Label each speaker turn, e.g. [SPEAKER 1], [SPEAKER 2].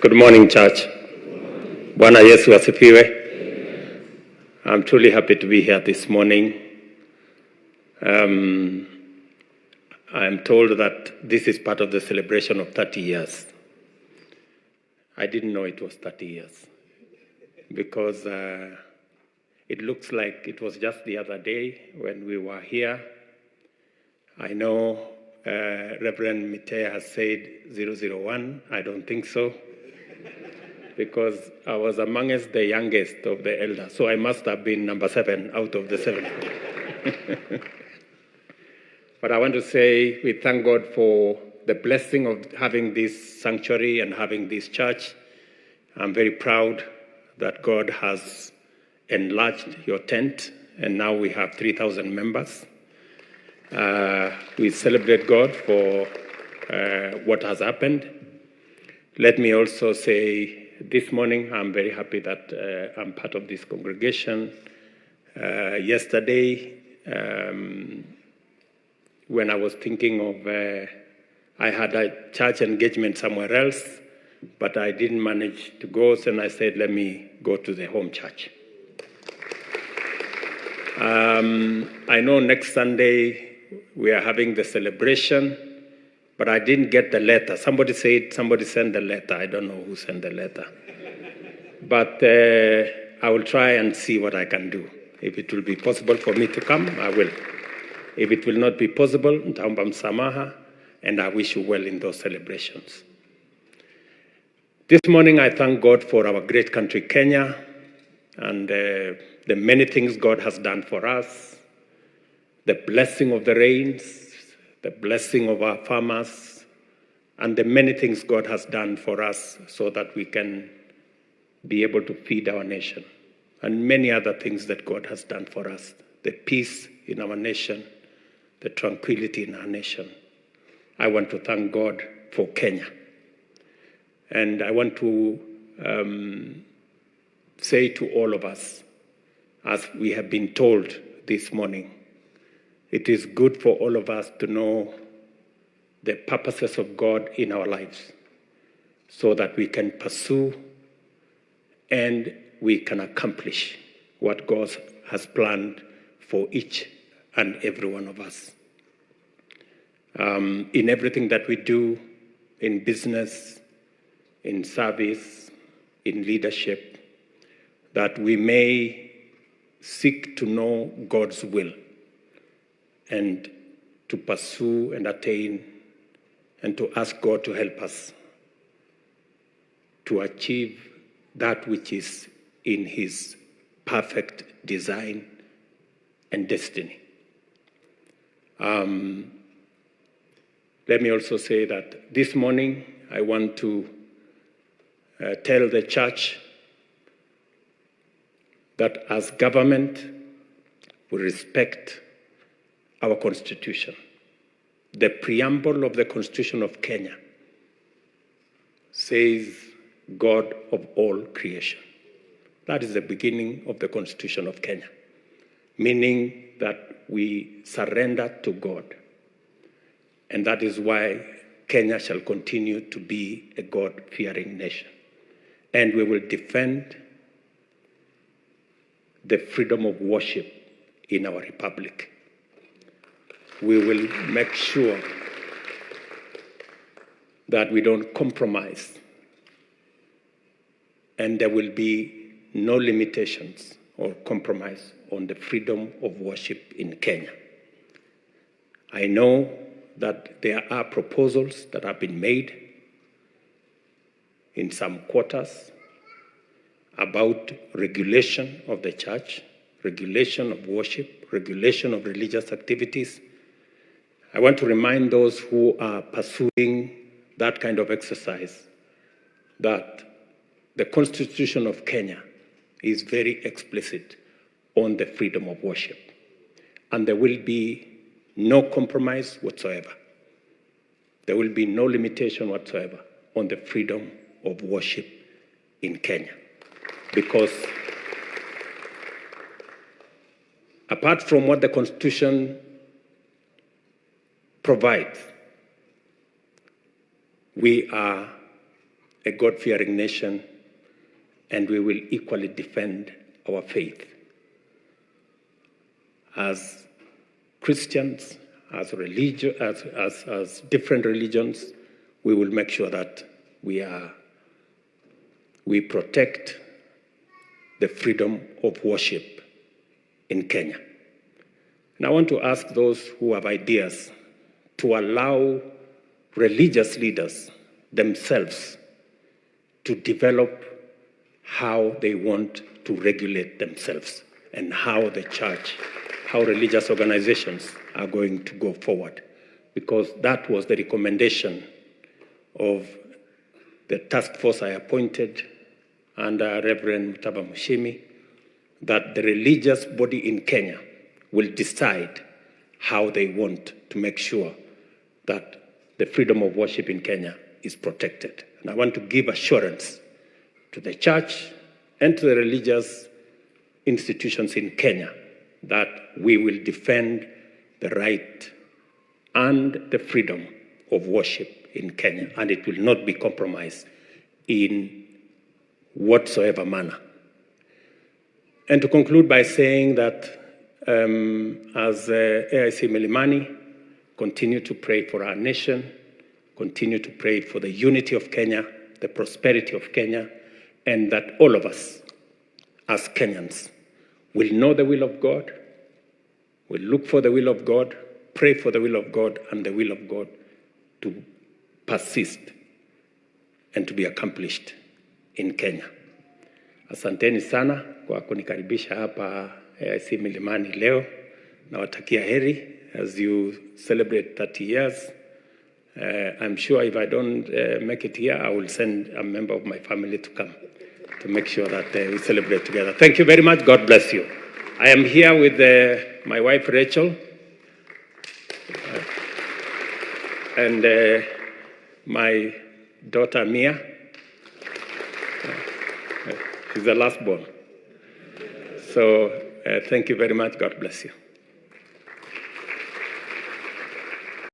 [SPEAKER 1] Good morning, church. Bwana Yesu asifiwe. I'm truly happy to be here this morning. I'm told that this is part of the celebration of 30 years. I didn't know it was 30 years because it looks like it was just the other day when we were here. I know Reverend Mitea has said 001. I don't think so, because I was amongst the youngest of the elders, so I must have been number 7 out of the 7. But I want to say we thank God for the blessing of having this sanctuary and having this church. I'm very proud that God has enlarged your tent, and now we have 3,000 members. We celebrate God for what has happened. Let me also say this morning I'm very happy that I'm part of this congregation. Yesterday, when I was thinking of, I had a church engagement somewhere else, but I didn't manage to go, so I said, let me go to the home church. I know next Sunday we are having the celebration, but I didn't get the letter. Somebody said somebody sent the letter. I don't know who sent the letter. But I will try and see what I can do. If it will be possible for me to come, I will. If it will not be possible, nitaomba msamaha, and I wish you well in those celebrations. This morning, I thank God for our great country, Kenya, and the many things God has done for us, the blessing of the rains, the blessing of our farmers, and the many things God has done for us so that we can be able to feed our nation, and many other things that God has done for us, the peace in our nation, the tranquility in our nation. I want to thank God for Kenya. And I want to say to all of us, as we have been told this morning, it is good for all of us to know the purposes of God in our lives so that we can pursue and we can accomplish what God has planned for each and every one of us. In everything that we do, in business, in service, in leadership, that we may seek to know God's will and to pursue and attain and to ask God to help us to achieve that which is in His perfect design and destiny. Let me also say that this morning I want to tell the church that as government we respect our constitution. The preamble of the Constitution of Kenya says God of all creation. That is the beginning of the Constitution of Kenya, meaning that we surrender to God. And that is why Kenya shall continue to be a God-fearing nation. And we will defend the freedom of worship in our republic. We will make sure that we don't compromise, and there will be no limitations or compromise on the freedom of worship in Kenya. I know that there are proposals that have been made in some quarters about regulation of the church, regulation of worship, regulation of religious activities. I want to remind those who are pursuing that kind of exercise that the Constitution of Kenya is very explicit on the freedom of worship. And there will be no compromise whatsoever. There will be no limitation whatsoever on the freedom of worship in Kenya. Because apart from what the Constitution provides, we are a God-fearing nation, and we will equally defend our faith. As Christians, as different religions, we will make sure that we protect the freedom of worship in Kenya. And I want to ask those who have ideas to allow religious leaders themselves to develop how they want to regulate themselves and how the church, how religious organizations are going to go forward. Because that was the recommendation of the task force I appointed under Reverend Mutaba Mushimi, that the religious body in Kenya will decide how they want to make sure that the freedom of worship in Kenya is protected. And I want to give assurance to the church and to the religious institutions in Kenya that we will defend the right and the freedom of worship in Kenya, and it will not be compromised in whatsoever manner. And to conclude by saying that as AIC Milimani, continue to pray for our nation, continue to pray for the unity of Kenya, the prosperity of Kenya, and that all of us as Kenyans will know the will of God, will look for the will of God, pray for the will of God, and the will of God to persist and to be accomplished in Kenya. Asanteni sana kwa kunikaribisha hapa AIC Milimani leo. Nawatakia heri as you celebrate 30 years. I'm sure if I don't make it here, I will send a member of my family to come to make sure that we celebrate together. Thank you very much. God bless you. I am here with my wife, Rachel, and my daughter, Mia. She's the last born. So thank you very much. God bless you.